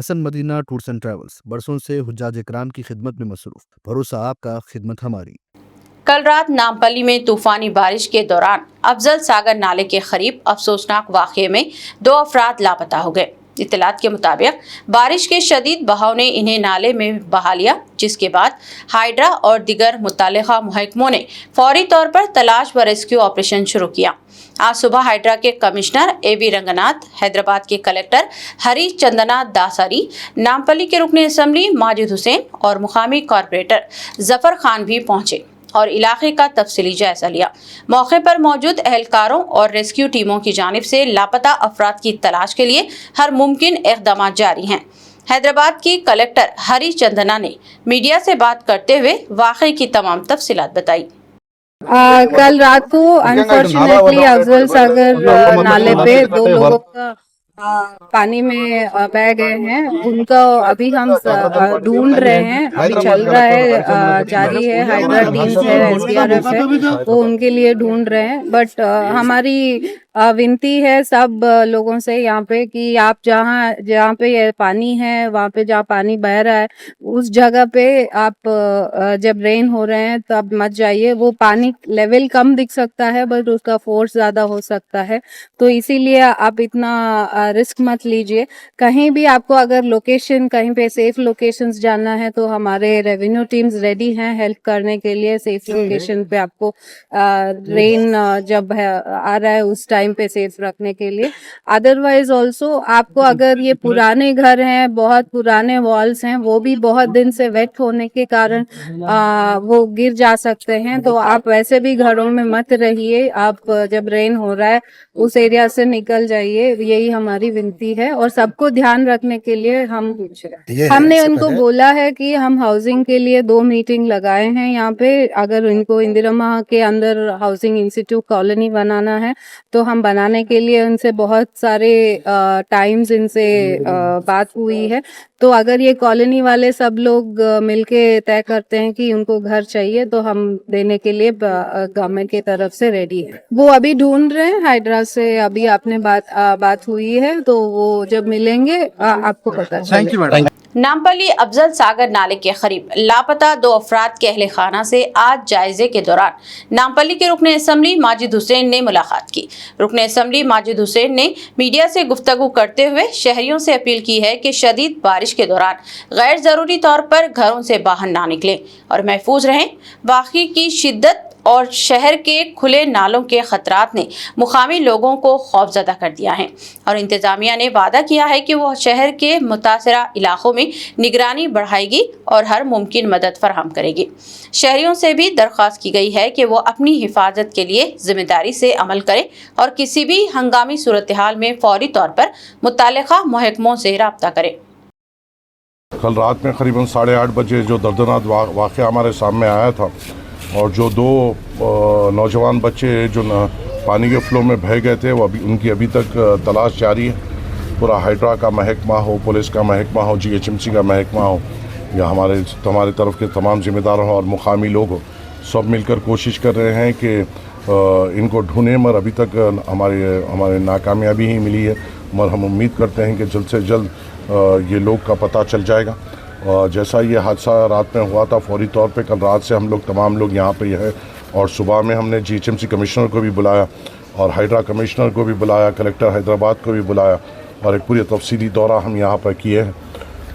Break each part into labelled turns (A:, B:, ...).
A: Hasan Madina tours and travels برسوں سے حجاج اکرام کی خدمت میں مصروف. بھروسہ آپ کا، خدمت ہماری.
B: کل رات نامپلی میں طوفانی بارش کے دوران افضل ساگر نالے کے قریب افسوسناک واقعے میں 2 افراد لاپتہ ہو گئے. اطلاعات کے مطابق بارش کے شدید بہاؤ نے انہیں نالے میں بہا لیا، جس کے بعد ہائیڈرا اور دیگر متعلقہ محکموں نے فوری طور پر تلاش و ریسکیو آپریشن شروع کیا. آج صبح ہائیڈرا کے کمشنر اے وی رنگناتھ، حیدرآباد کے کلکٹر ہری چندنا داساری، نامپلی کے رکن اسمبلی ماجد حسین اور مقامی کارپوریٹر ظفر خان بھی پہنچے اور علاقے کا تفصیلی جائزہ لیا. موقع پر موجود اہلکاروں اور ریسکیو ٹیموں کی جانب سے لاپتہ افراد کی تلاش کے لیے ہر ممکن اقدامات جاری ہیں. حیدرآباد کی کلکٹر ہری چندنا نے میڈیا سے بات کرتے ہوئے واقعے کی تمام تفصیلات بتائی.
C: کل رات کو انفارچونیٹلی افضل ساگر نالے پہ 2 لوگوں کا پانی میں بہ گئے ہیں. ان کا ابھی ہم ڈھونڈ رہے ہیں، ابھی چل رہا ہے، جاری ہے. ہائیڈرا ٹیمز ہے، SDRF ہے، وہ ان کے لیے ڈھونڈ رہے ہیں. بٹ ہماری ونتی ہے سب لوگوں سے یہاں پہ کہ آپ جہاں پہ یہ پانی ہے، وہاں پہ جہاں پانی بہ رہا ہے اس جگہ پہ آپ جب رین ہو رہے ہیں تب مت جائیے. وہ پانی لیول کم دکھ سکتا ہے بٹ اس کا فورس زیادہ ہو سکتا ہے، تو اسی لیے آپ اتنا رسک مت لیجئے. کہیں بھی آپ کو اگر لوکیشن کہیں پہ سیف لوکیشنز جانا ہے تو ہمارے ریونیو ٹیمز ریڈی ہیں ہیلپ کرنے کے لیے. سیف لوکیشن پہ آپ کو رین جب آ رہا ہے اس ٹائم پہ سیف رکھنے کے لیے. ادروائز آلسو آپ کو اگر یہ پرانے گھر ہیں، بہت پرانے والز ہیں، وہ بھی بہت دن سے ویٹ ہونے کے کارن وہ گر جا سکتے ہیں، تو آپ ویسے بھی گھروں میں مت رہیے. آپ جب رین ہو رہا ہے اس ایریا سے نکل جائیے، یہی ہماری ونتی ہے. اور سب کو دھیان رکھنے کے لیے ہم نے ان کو بولا ہے کہ ہم ہاؤسنگ کے لیے 2 میٹنگ لگائے ہیں یہاں پہ. اگر ان کو اندرما کے اندر ہاؤسنگ انسٹیٹیوٹ کالونی بنانا ہے تو ہم بنانے کے لیے ان سے بہت سارے ٹائمز ان سے بات ہوئی ہے. تو اگر یہ کالونی والے سب لوگ مل کے طے کرتے ہیں کہ ان کو گھر چاہیے تو ہم دینے کے لیے گورنمنٹ کی طرف سے ریڈی ہے. وہ ابھی ڈھونڈ رہے ہیں، ہائیڈرا سے ابھی آپ نے بات ہوئی ہے تو وہ جب ملیں گے آپ کو پتہ چلے گا.
B: نامپلی افضل ساگر نالے کے قریب لاپتہ 2 افراد کے اہل خانہ سے آج جائزے کے دوران نامپلی کے رکن اسمبلی ماجد حسین نے ملاقات کی. رکن اسمبلی ماجد حسین نے میڈیا سے گفتگو کرتے ہوئے شہریوں سے اپیل کی ہے کہ شدید بارش کے دوران غیر ضروری طور پر گھروں سے باہر نہ نکلیں اور محفوظ رہیں. واقعے کی شدت اور شہر کے کھلے نالوں کے خطرات نے مقامی لوگوں کو خوفزدہ کر دیا ہے اور انتظامیہ نے وعدہ کیا ہے کہ وہ شہر کے متاثرہ علاقوں میں نگرانی بڑھائے گی اور ہر ممکن مدد فراہم کرے گی. شہریوں سے بھی درخواست کی گئی ہے کہ وہ اپنی حفاظت کے لیے ذمہ داری سے عمل کریں اور کسی بھی ہنگامی صورتحال میں فوری طور پر متعلقہ محکموں سے رابطہ کریں.
D: کل رات میں قریباً 8:30 بجے جو دردناک واقعہ ہمارے سامنے آیا تھا اور جو 2 نوجوان بچے جو پانی کے فلو میں بہہ گئے تھے، وہ ان کی ابھی تک تلاش جاری ہے. پورا ہائیڈرا کا محکمہ ہو، پولیس کا محکمہ ہو، GHMC کا محکمہ ہو یا ہمارے طرف کے تمام ذمہ دار ہوں اور مقامی لوگ ہو، سب مل کر کوشش کر رہے ہیں کہ ان کو ڈھونڈیں. مگر ابھی تک ہمارے ناکامیابی ہی ملی ہے، مگر ہم امید کرتے ہیں کہ جلد سے جلد یہ لوگ کا پتہ چل جائے گا. جیسا یہ حادثہ رات میں ہوا تھا، فوری طور پہ کل رات سے ہم تمام لوگ یہاں پہ ہیں اور صبح میں ہم نے GHMC کمشنر کو بھی بلایا اور ہائیڈرا کمشنر کو بھی بلایا، کلکٹر حیدرآباد کو بھی بلایا اور ایک پوری تفصیلی دورہ ہم یہاں پر کیے ہیں.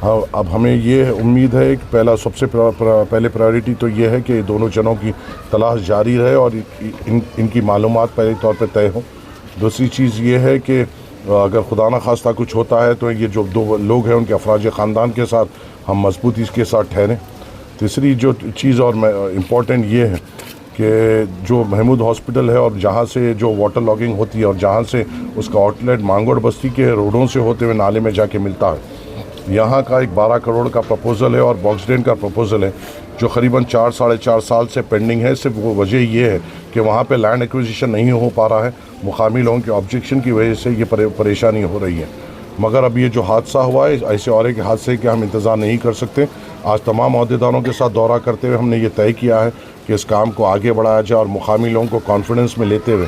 D: اب ہمیں یہ امید ہے کہ سب سے پہلے پرائیورٹی تو یہ ہے کہ دونوں جنوں کی تلاش جاری رہے اور ان کی معلومات پہلے طور پہ طے ہوں. دوسری چیز یہ ہے کہ اگر خدا نہ خواستہ کچھ ہوتا ہے تو یہ جو 2 لوگ ہیں ان کے افراد خاندان کے ساتھ ہم مضبوطی کے ساتھ ٹھہریں. تیسری جو چیز اور امپورٹنٹ یہ ہے کہ جو محمود ہاسپٹل ہے اور جہاں سے جو واٹر لاگنگ ہوتی ہے اور جہاں سے اس کا آؤٹ لیٹ مانگوڑ بستی کے روڈوں سے ہوتے ہوئے نالے میں جا کے ملتا ہے، یہاں کا ایک 12 کروڑ کا پروپوزل ہے اور باکس ڈرین کا پروپوزل ہے جو قریباً 4-4.5 سال سے پینڈنگ ہے. صرف وہ وجہ یہ ہے کہ وہاں پہ لینڈ ایکوزیشن نہیں ہو پا رہا ہے، مقامی لوگوں کے آبجیکشن کی وجہ سے یہ پریشانی ہو رہی ہے. مگر اب یہ جو حادثہ ہوا ہے، ایسے اور ایک حادثے کے ہم انتظار نہیں کر سکتے. آج تمام عہدیداروں کے ساتھ دورہ کرتے ہوئے ہم نے یہ طے کیا ہے کہ اس کام کو آگے بڑھایا جائے اور مقامی لوگوں کو کانفیڈنس میں لیتے ہوئے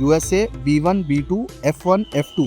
A: USA B1 B2 F1 F2